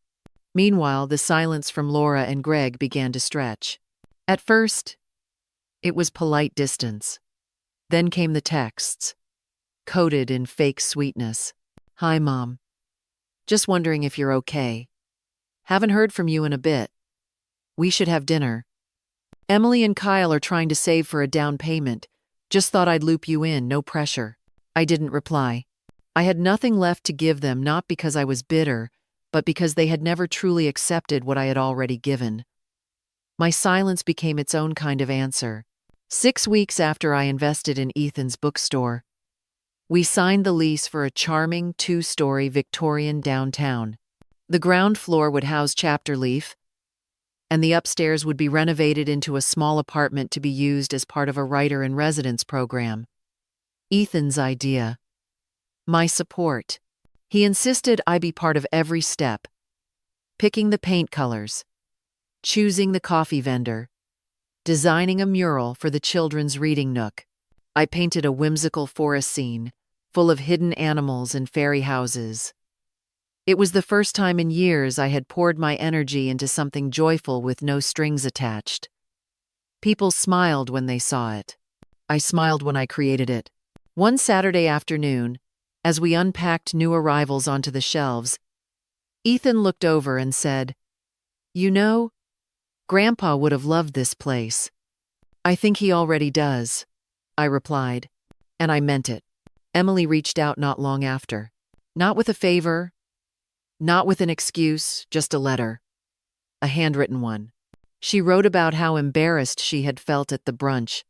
Meanwhile, the silence from Laura and Greg began to stretch. At first, it was polite distance. Then came the texts, coated in fake sweetness. "Hi, Mom. Just wondering if you're okay. Haven't heard from you in a bit. We should have dinner." Emily and Kyle are trying to save for a down payment. Just thought I'd loop you in, no pressure. I didn't reply. I had nothing left to give them, not because I was bitter, but because they had never truly accepted what I had already given. My silence became its own kind of answer. 6 weeks after I invested in Ethan's bookstore, we signed the lease for a charming 2-story Victorian downtown. The ground floor would house Chapter Leaf, and the upstairs would be renovated into a small apartment to be used as part of a writer-in-residence program. Ethan's idea. My support. He insisted I be part of every step. Picking the paint colors, choosing the coffee vendor, designing a mural for the children's reading nook. I painted a whimsical forest scene, full of hidden animals and fairy houses. It was the first time in years I had poured my energy into something joyful with no strings attached. People smiled when they saw it. I smiled when I created it. One Saturday afternoon, as we unpacked new arrivals onto the shelves, Ethan looked over and said, "You know, Grandpa would have loved this place." "I think he already does," I replied, and I meant it. Emily reached out not long after. Not with a favor, not with an excuse, just a letter. A handwritten one. She wrote about how embarrassed she had felt at the brunch,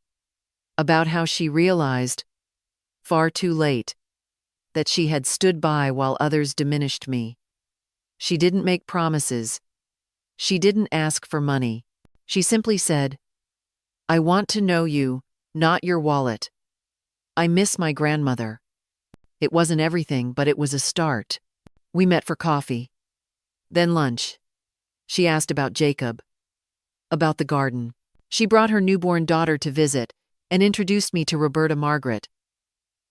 about how she realized, far too late, that she had stood by while others diminished me. She didn't make promises. She didn't ask for money. She simply said, "I want to know you, not your wallet. I miss my grandmother." It wasn't everything, but it was a start. We met for coffee. Then lunch. She asked about Jacob, about the garden. She brought her newborn daughter to visit and introduced me to Roberta Margaret.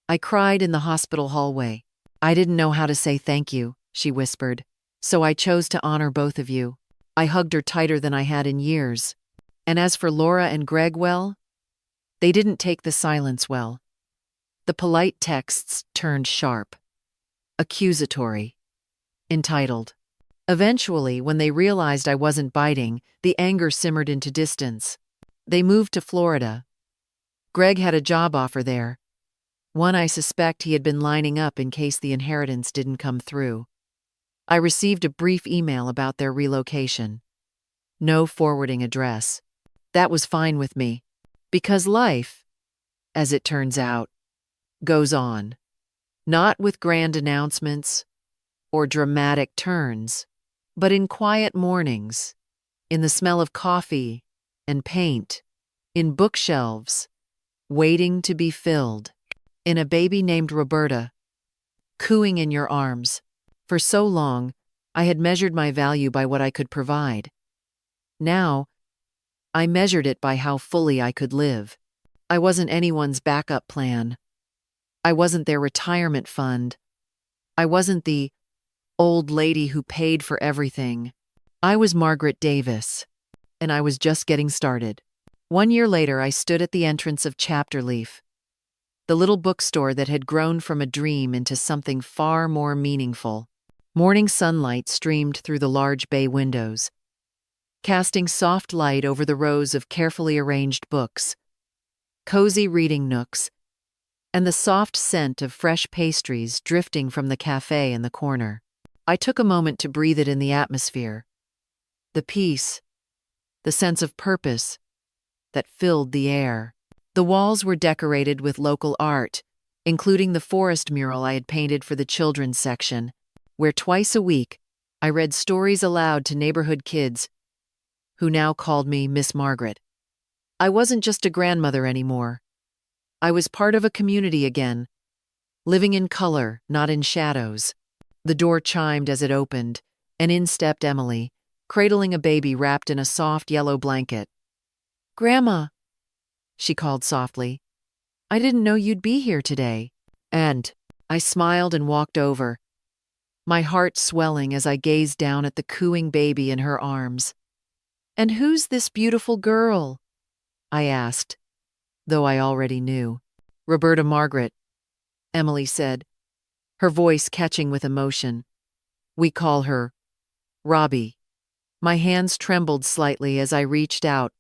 I cried in the hospital hallway. "I didn't know how to say thank you," she whispered, "so I chose to honor both of you." I hugged her tighter than I had in years. And as for Laura and Greg, well, they didn't take the silence well. The polite texts turned sharp, accusatory, entitled. Eventually, when they realized I wasn't biting, the anger simmered into distance. They moved to Florida. Greg had a job offer there, one I suspect he had been lining up in case the inheritance didn't come through. I received a brief email about their relocation. No forwarding address. That was fine with me, because life, as it turns out, goes on. Not with grand announcements or dramatic turns, but in quiet mornings, in the smell of coffee and paint, in bookshelves, waiting to be filled, in a baby named Roberta, cooing in your arms. For so long, I had measured my value by what I could provide. Now, I measured it by how fully I could live. I wasn't anyone's backup plan. I wasn't their retirement fund. I wasn't the old lady who paid for everything. I was Margaret Davis, and I was just getting started. 1 year later, I stood at the entrance of Chapter Leaf, the little bookstore that had grown from a dream into something far more meaningful. Morning sunlight streamed through the large bay windows, casting soft light over the rows of carefully arranged books, cozy reading nooks, and the soft scent of fresh pastries drifting from the cafe in the corner. I took a moment to breathe it in the atmosphere. The peace, the sense of purpose that filled the air. The walls were decorated with local art, including the forest mural I had painted for the children's section, where twice a week I read stories aloud to neighborhood kids who now called me Miss Margaret. I wasn't just a grandmother anymore. I was part of a community again, living in color, not in shadows. The door chimed as it opened, and in stepped Emily, cradling a baby wrapped in a soft yellow blanket. "Grandma," she called softly, "I didn't know you'd be here today." And I smiled and walked over, my heart swelling as I gazed down at the cooing baby in her arms. "And who's this beautiful girl?" I asked, though I already knew. "Roberta Margaret," Emily said, her voice catching with emotion. "We call her Robbie." My hands trembled slightly as I reached out,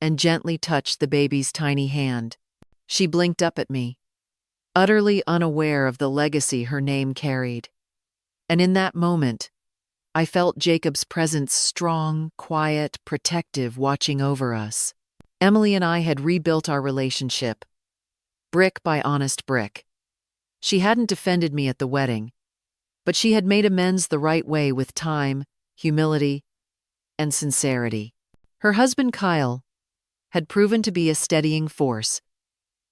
and gently touched the baby's tiny hand. She blinked up at me, utterly unaware of the legacy her name carried. And in that moment, I felt Jacob's presence, strong, quiet, protective, watching over us. Emily and I had rebuilt our relationship, brick by honest brick. She hadn't defended me at the wedding, but she had made amends the right way with time, humility, and sincerity. Her husband, Kyle, had proven to be a steadying force,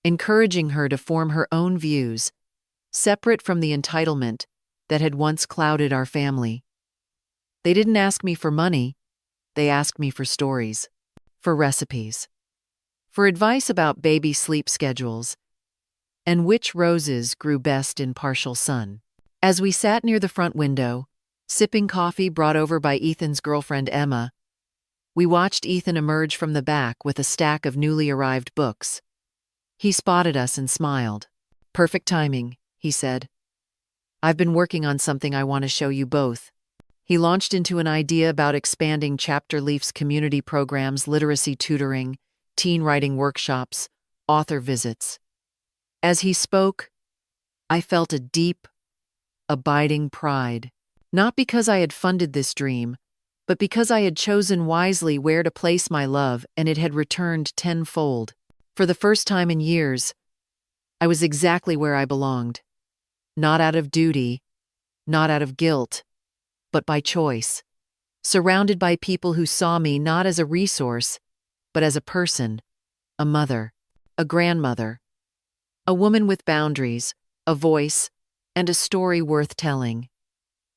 encouraging her to form her own views, separate from the entitlement that had once clouded our family. They didn't ask me for money, they asked me for stories, for recipes, for advice about baby sleep schedules, and which roses grew best in partial sun. As we sat near the front window, sipping coffee brought over by Ethan's girlfriend Emma, we watched Ethan emerge from the back with a stack of newly arrived books. He spotted us and smiled. "Perfect timing," he said. "I've been working on something I want to show you both." He launched into an idea about expanding Chapter Leaf's community programs, literacy tutoring, teen writing workshops, author visits. As he spoke, I felt a deep, abiding pride, not because I had funded this dream, but because I had chosen wisely where to place my love and it had returned tenfold. For the first time in years, I was exactly where I belonged. Not out of duty, not out of guilt, but by choice. Surrounded by people who saw me not as a resource, but as a person, a mother, a grandmother, a woman with boundaries, a voice, and a story worth telling.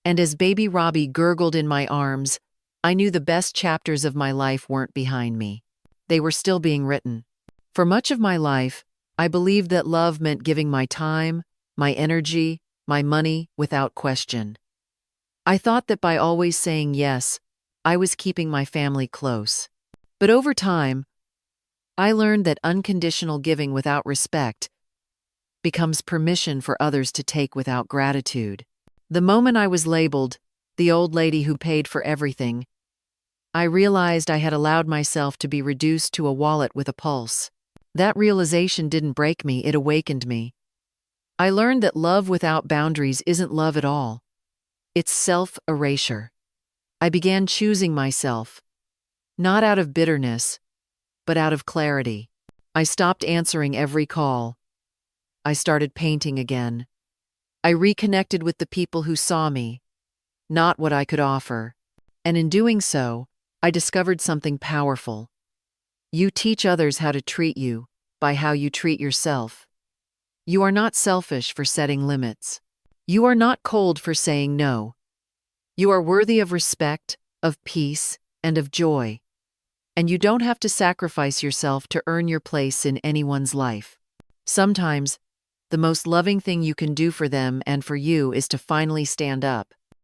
And as baby Robbie gurgled in my arms, I knew the best chapters of my life weren't behind me. They were still being written. For much of my life, I believed that love meant giving my time, my energy, my money without question. I thought that by always saying yes, I was keeping my family close. But over time, I learned that unconditional giving without respect becomes permission for others to take without gratitude. The moment I was labeled the old lady who paid for everything, I realized I had allowed myself to be reduced to a wallet with a pulse. That realization didn't break me, it awakened me. I learned that love without boundaries isn't love at all. It's self-erasure. I began choosing myself, not out of bitterness, but out of clarity. I stopped answering every call. I started painting again. I reconnected with the people who saw me, not what I could offer. And in doing so, I discovered something powerful. You teach others how to treat you by how you treat yourself. You are not selfish for setting limits. You are not cold for saying no. You are worthy of respect, of peace, and of joy. And you don't have to sacrifice yourself to earn your place in anyone's life. Sometimes, the most loving thing you can do for them and for you is to finally stand up.